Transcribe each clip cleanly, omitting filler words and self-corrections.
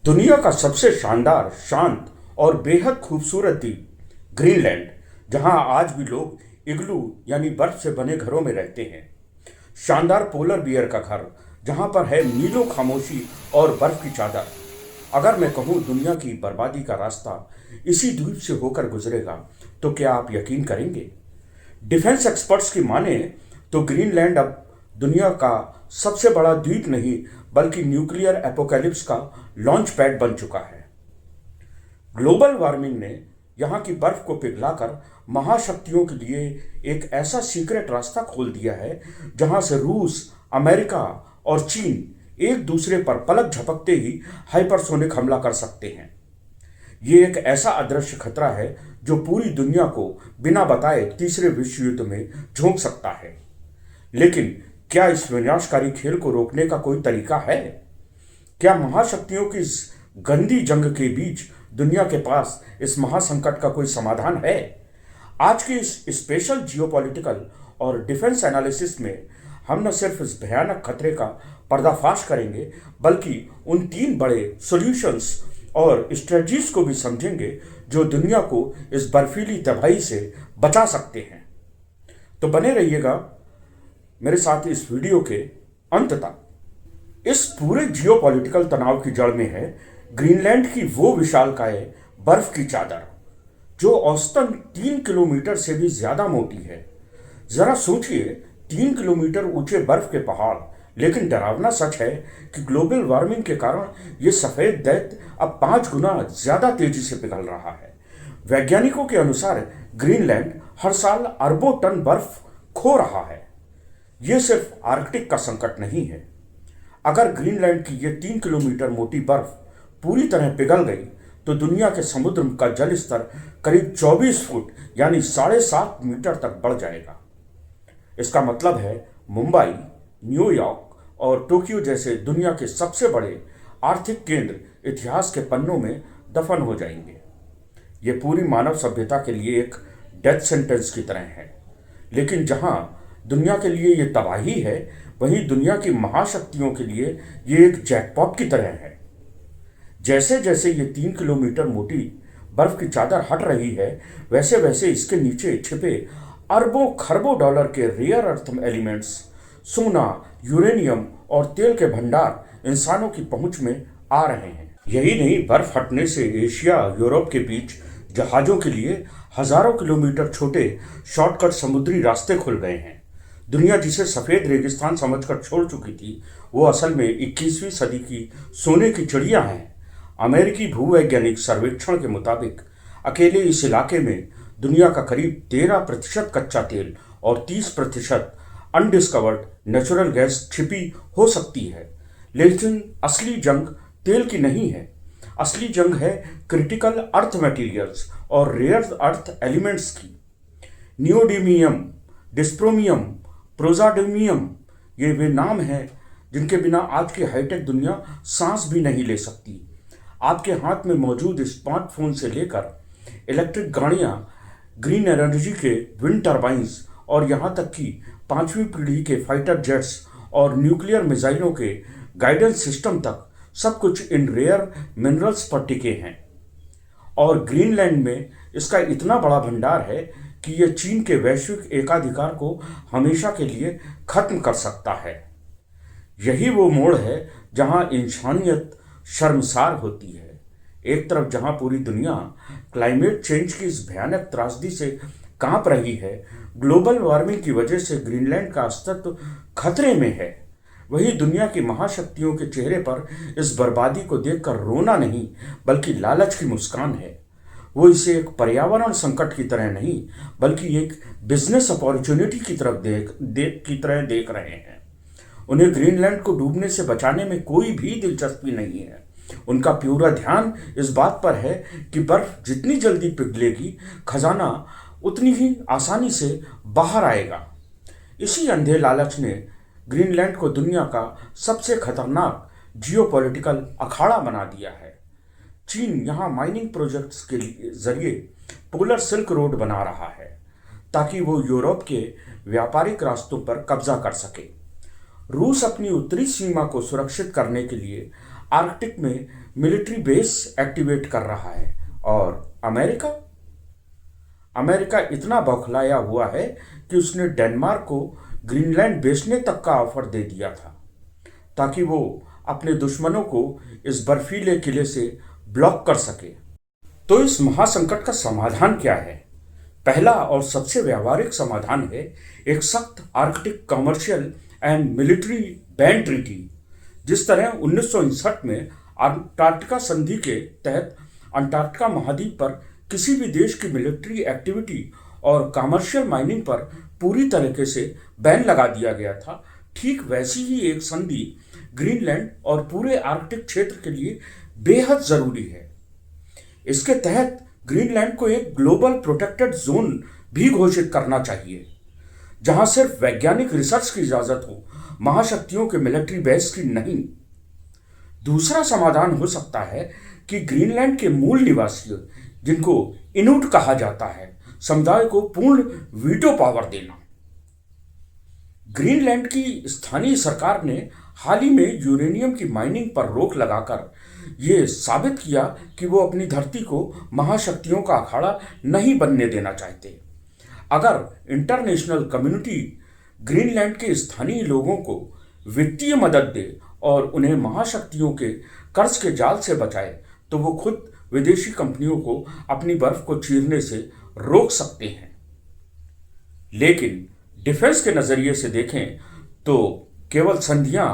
दुनिया का सबसे शानदार, शांत और बेहद खूबसूरत द्वीप ग्रीनलैंड, जहां आज भी लोग इग्लू यानी बर्फ से बने घरों में रहते हैं। शानदार पोलर बियर का घर, जहां पर है नीलो खामोशी और बर्फ की चादर। अगर मैं कहूं दुनिया की बर्बादी का रास्ता इसी द्वीप से होकर गुजरेगा, तो क्या आप यकीन करेंगे? डिफेंस एक्सपर्ट्स की माने तो ग्रीनलैंड अब दुनिया का सबसे बड़ा द्वीप नहीं, बल्कि न्यूक्लियर एपोकैलिप्स का लॉन्च पैड बन चुका है। ग्लोबल वार्मिंग ने यहाँ की बर्फ को पिघलाकर महाशक्तियों के लिए एक ऐसा सीक्रेट रास्ता खोल दिया है, जहाँ से रूस, अमेरिका और चीन एक दूसरे पर पलक झपकते ही हाइपरसोनिक हमला कर सकते हैं। ये एक ऐसा अदृश्य खतरा है जो पूरी दुनिया को बिना बताए तीसरे विश्व युद्ध में झोंक सकता है। लेकिन क्या इस विनाशकारी खेल को रोकने का कोई तरीका है? क्या महाशक्तियों की इस गंदी जंग के बीच दुनिया के पास इस महासंकट का कोई समाधान है? आज की इस स्पेशल जियोपॉलिटिकल और डिफेंस एनालिसिस में हम न सिर्फ इस भयानक खतरे का पर्दाफाश करेंगे, बल्कि उन 3 बड़े सॉल्यूशंस और स्ट्रेटजीज को भी समझेंगे जो दुनिया को इस बर्फीली तबाही से बचा सकते हैं। तो बने रहिएगा मेरे साथ इस वीडियो के अंत तक। इस पूरे जियोपॉलिटिकल तनाव की जड़ में है ग्रीनलैंड की वो विशालकाय बर्फ की चादर, जो औसतन 3 किलोमीटर से भी ज्यादा मोटी है। जरा सोचिए, 3 किलोमीटर ऊंचे बर्फ के पहाड़। लेकिन डरावना सच है कि ग्लोबल वार्मिंग के कारण ये सफेद दैत्य अब 5 गुना ज्यादा तेजी से पिघल रहा है। वैज्ञानिकों के अनुसार ग्रीनलैंड हर साल अरबों टन बर्फ खो रहा है। ये सिर्फ आर्कटिक का संकट नहीं है। अगर ग्रीनलैंड की ये 3 किलोमीटर मोटी बर्फ पूरी तरह पिघल गई, तो दुनिया के समुद्र का जल स्तर करीब 24 फुट यानी 7.5 मीटर तक बढ़ जाएगा। इसका मतलब है मुंबई, न्यूयॉर्क और टोक्यो जैसे दुनिया के सबसे बड़े आर्थिक केंद्र इतिहास के पन्नों में दफन हो जाएंगे। ये पूरी मानव सभ्यता के लिए एक डेथ सेंटेंस की तरह है। लेकिन जहां दुनिया के लिए ये तबाही है, वहीं दुनिया की महाशक्तियों के लिए ये एक जैकपॉट की तरह है। जैसे जैसे ये 3 किलोमीटर मोटी बर्फ की चादर हट रही है, वैसे वैसे इसके नीचे छिपे अरबों खरबों डॉलर के रेयर अर्थ एलिमेंट्स, सोना, यूरेनियम और तेल के भंडार इंसानों की पहुंच में आ रहे हैं। यही नहीं, बर्फ हटने से एशिया यूरोप के बीच जहाजों के लिए हजारों किलोमीटर छोटे शॉर्टकट समुद्री रास्ते खुल गए हैं। दुनिया जिसे सफेद रेगिस्तान समझकर छोड़ चुकी थी, वो असल में 21वीं सदी की सोने की चिड़िया हैं। अमेरिकी भूवैज्ञानिक सर्वेक्षण के मुताबिक अकेले इस इलाके में दुनिया का करीब 13% कच्चा तेल और 30% अनडिस्कवर्ड नेचुरल गैस छिपी हो सकती है। लेकिन असली जंग तेल की नहीं है। असली जंग है क्रिटिकल अर्थ मटेरियल्स और रेयर अर्थ एलिमेंट्स की। नियोडीमियम, डिस्प्रोमियम, प्रोजाडोमियम, ये वे नाम हैं जिनके बिना आज की हाईटेक दुनिया सांस भी नहीं ले सकती। आपके हाथ में मौजूद स्मार्टफोन से लेकर इलेक्ट्रिक गाड़ियां, ग्रीन एनर्जी के विंड टर्बाइंस और यहां तक कि 5वीं पीढ़ी के फाइटर जेट्स और न्यूक्लियर मिसाइलों के गाइडेंस सिस्टम तक, सब कुछ इन रेयर मिनरल्स पर टिके हैं। और ग्रीनलैंड में इसका इतना बड़ा भंडार है कि यह चीन के वैश्विक एकाधिकार को हमेशा के लिए खत्म कर सकता है। यही वो मोड़ है जहां इंसानियत शर्मसार होती है। एक तरफ जहां पूरी दुनिया क्लाइमेट चेंज की इस भयानक त्रासदी से कांप रही है, ग्लोबल वार्मिंग की वजह से ग्रीनलैंड का अस्तित्व खतरे में है, वहीं दुनिया की महाशक्तियों के चेहरे पर इस बर्बादी को देखकर रोना नहीं, बल्कि लालच की मुस्कान है। वो इसे एक पर्यावरण संकट की तरह नहीं, बल्कि एक बिजनेस अपॉर्चुनिटी की तरफ देख रहे हैं। उन्हें ग्रीनलैंड को डूबने से बचाने में कोई भी दिलचस्पी नहीं है। उनका पूरा ध्यान इस बात पर है कि बर्फ जितनी जल्दी पिघलेगी, खजाना उतनी ही आसानी से बाहर आएगा। इसी अंधे लालच ने ग्रीनलैंड को दुनिया का सबसे खतरनाक जियोपॉलिटिकल अखाड़ा बना दिया है। चीन यहाँ माइनिंग प्रोजेक्ट्स के जरिए पोलर सिल्क रोड बना रहा है, ताकि वो यूरोप के व्यापारिक रास्तों पर कब्जा कर सके। रूस अपनी उत्तरी सीमा को सुरक्षित करने के लिए आर्कटिक में मिलिट्री बेस एक्टिवेट कर रहा है। और अमेरिका अमेरिका इतना बौखलाया हुआ है कि उसने डेनमार्क को ग्रीनलैंड बेचने तक का ऑफर दे दिया था, ताकि वो अपने दुश्मनों को इस बर्फीले किले से ब्लॉक कर सके। तो इस महासंकट का समाधान क्या है? पहला और सबसे व्यावहारिक समाधान है एक सख्त Arctic commercial and military ban treaty. जिस तरह 1959 में अंटार्कटिका संधि के तहत अंटार्कटिका महाद्वीप पर किसी भी देश की मिलिट्री एक्टिविटी और कमर्शियल माइनिंग पर पूरी तरीके से बैन लगा दिया गया था, ठीक वैसी ही एक संधि ग्रीनलैंड और पूरे आर्कटिक क्षेत्र के लिए बेहद जरूरी है। इसके तहत ग्रीनलैंड को एक ग्लोबल प्रोटेक्टेड जोन भी घोषित करना चाहिए, जहां सिर्फ वैज्ञानिक रिसर्च की इजाजत हो, महाशक्तियों के मिलिट्री बेस की नहीं। दूसरा समाधान हो सकता है कि ग्रीनलैंड के मूल निवासियों, जिनको इनुट कहा जाता है, समुदाय को पूर्ण वीटो पावर देना। ग्रीनलैंड की स्थानीय सरकार ने हाल ही में यूरेनियम की माइनिंग पर रोक लगाकर ये साबित किया कि वो अपनी धरती को महाशक्तियों का अखाड़ा नहीं बनने देना चाहते। अगर इंटरनेशनल कम्युनिटी ग्रीनलैंड के स्थानीय लोगों को वित्तीय मदद दे और उन्हें महाशक्तियों के कर्ज के जाल से बचाए, तो वो खुद विदेशी कंपनियों को अपनी बर्फ को चीरने से रोक सकते हैं। लेकिन डिफेंस के नजरिए से देखें तो केवल संधियां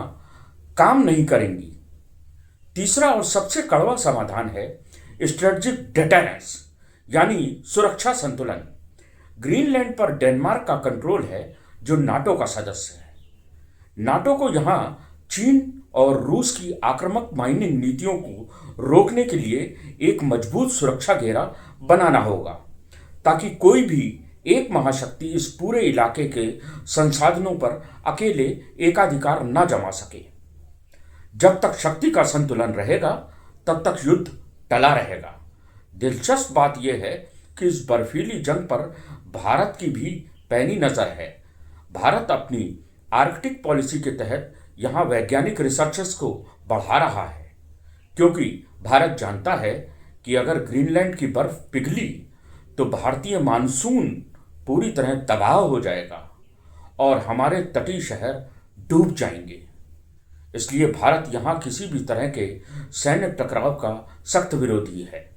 काम नहीं करेंगी। तीसरा और सबसे कड़वा समाधान है स्ट्रेटजिक डिटरेंस, यानी सुरक्षा संतुलन। ग्रीनलैंड पर डेनमार्क का कंट्रोल है, जो नाटो का सदस्य है। नाटो को यहां चीन और रूस की आक्रामक माइनिंग नीतियों को रोकने के लिए एक मजबूत सुरक्षा घेरा बनाना होगा, ताकि कोई भी एक महाशक्ति इस पूरे इलाके के संसाधनों पर अकेले एकाधिकार न जमा सके। जब तक शक्ति का संतुलन रहेगा, तब तक युद्ध टला रहेगा। दिलचस्प बात यह है कि इस बर्फीली जंग पर भारत की भी पैनी नजर है। भारत अपनी आर्कटिक पॉलिसी के तहत यहाँ वैज्ञानिक रिसर्चेस को बढ़ा रहा है, क्योंकि भारत जानता है कि अगर ग्रीनलैंड की बर्फ पिघली तो भारतीय मानसून पूरी तरह तबाह हो जाएगा और हमारे तटीय शहर डूब जाएंगे। इसलिए भारत यहाँ किसी भी तरह के सैन्य टकराव का सख्त विरोधी है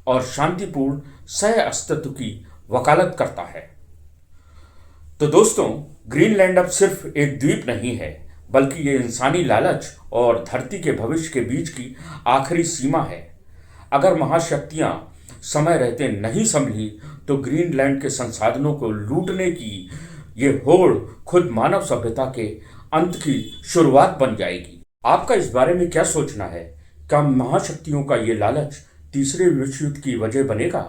और शांतिपूर्ण सह अस्तित्व की वकालत करता है। तो दोस्तों, ग्रीनलैंड अब सिर्फ एक द्वीप नहीं है, बल्कि ये इंसानी लालच और धरती के भविष्य के बीच की आखिरी सीमा है। अगर महाशक्तियां समय रहते नहीं संभली तो ग्रीनलैंड के संसाधनों को लूटने की ये होड़ खुद मानव सभ्यता के अंत की शुरुआत बन जाएगी। आपका इस बारे में क्या सोचना है? क्या महाशक्तियों का ये लालच तीसरे विश्व युद्ध की वजह बनेगा?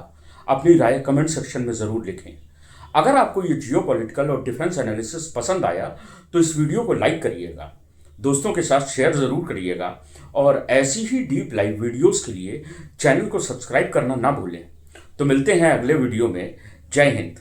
अपनी राय कमेंट सेक्शन में ज़रूर लिखें। अगर आपको ये जियोपॉलिटिकल और डिफेंस एनालिसिस पसंद आया तो इस वीडियो को लाइक करिएगा, दोस्तों के साथ शेयर ज़रूर करिएगा और ऐसी ही डीप लाइव वीडियोस के लिए चैनल को सब्सक्राइब करना ना भूलें। तो मिलते हैं अगले वीडियो में। जय हिंद।